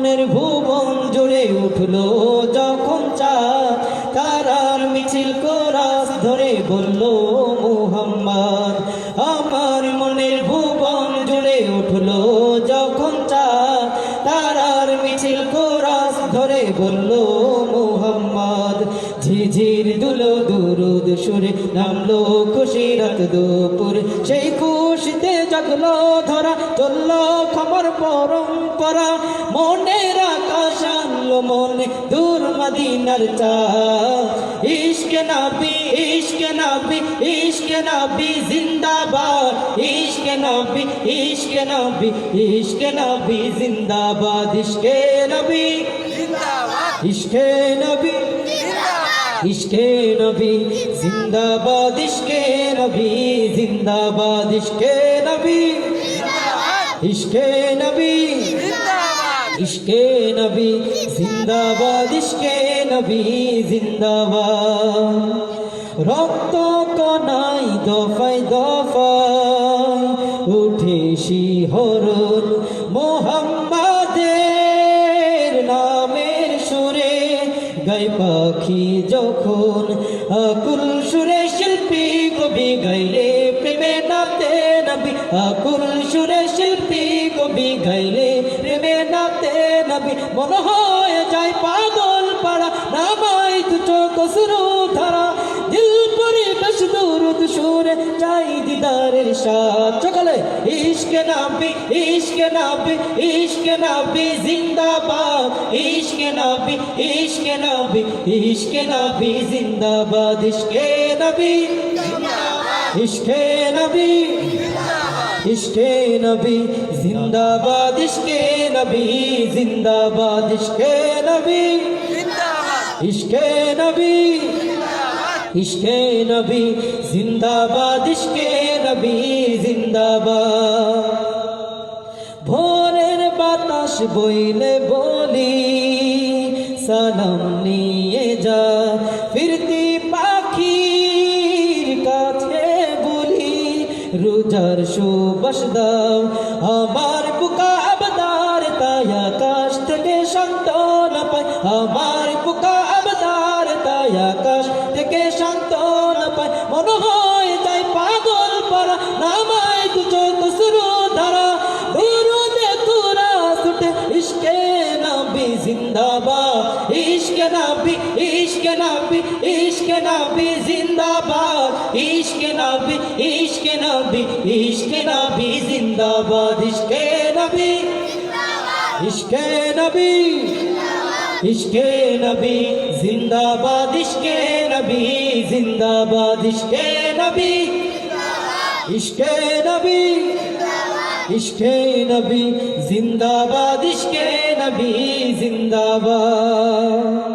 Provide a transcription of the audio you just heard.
মনের ভুবন জুড়ে উঠলো যখন চাঁদ, তারার মিছিল কোরাস ধরে বলল মুহাম্মদ। আমার মনের ভুবন জুড়ে উঠলো যখন চাঁদ, তারার মিছিল কোরাস ধরে বলল মুহাম্মদ। ঝিঝির দুলো দুরুদ সুরে নামলো খুশির রাত দুপুর, সেই খুশিতে জাগলো ধরা চললো খবর পরম্পরা। মনের আকাশ আনলো মনে দূর মদিনার চাঁদ। ইশকে নবী ইশকে নবী ইশকে নবী জিন্দাবাদ, ইশকে নবী ইশকে নবী ইশকে নবী জিন্দাবাদ, ইশকে নবী জিন্দাবাদ, ইশকে নবী ইশকে নবী জিন্দাবাদ, ইশকে নবী জিন্দাবাদ, ইশকে নবী ইশকে নবী ইশকে নবী জিন্দাবাদ, ইশকে নবী জিন্দাবাদ। রক্ত কণায় দফায় দফায় উঠে শিহরণ মুহাম্মাদের নামের সুরে, গায় পাখি যখন আকুল সুরে শিল্পী কবি গাইলে প্রেমে নাতে নবী, আকুল সুরে শিল্পী কবি গাইলে প্রেমে নাতে নবী। মনে হয় যায় পাগল পাড়া নামাই তু চোখ শুরু ধারা, দিল পরে বেশ দুরুদ সুরে চাই দিদারের সাথ। চলে ইশকে নবী ইশকে নবী ইশকে নবী জিন্দাবাদ, ইশকে নবী ইশকে নবী ইশকে নবী জিন্দাবাদ, ইশকে নবী ইশকে নবী ইশকে নবী জিন্দাবাদ, ইশকে নবী জিন্দাবাদ, ইশকে নবী ইশকে নবী ইশকে নবী জিন্দাবাদ, ইশকে নবী জিন্দাবাদ। ভোরের বাতাস বইলে বলি সালাম নিয়ে যা, ফিরতি পাখির কাছে বলি রোজার সুবাস দাও। আমার বুকা আবদার তাই আকাশ থেকে সান্ত্বনা পায়, আমার বুকা আবদার তাই আকাশ থেকে সান্ত্বনা পায়। মনে হয় তাই পাগল পারা নামায় দু চোখ শুরু ধারা, দুরুদে কুরাস উঠে ইশকে নবী জিন্দাবাদ, ইশকে নবী ইশকে নবী ইশকে নবী জিন্দাবাদ, ইশকে নবী ইশকে নবী ইশকে নবী জিন্দাবাদ, ইশকে নবী ইশকে নবী ইশকে নবী জিন্দাবাদ, ইশকে নবী জিন্দাবাদ, ইশকে নবী ইশকে নবী ইশকে নবী জিন্দাবাদ, ইশকে নবী জিন্দাবাদ।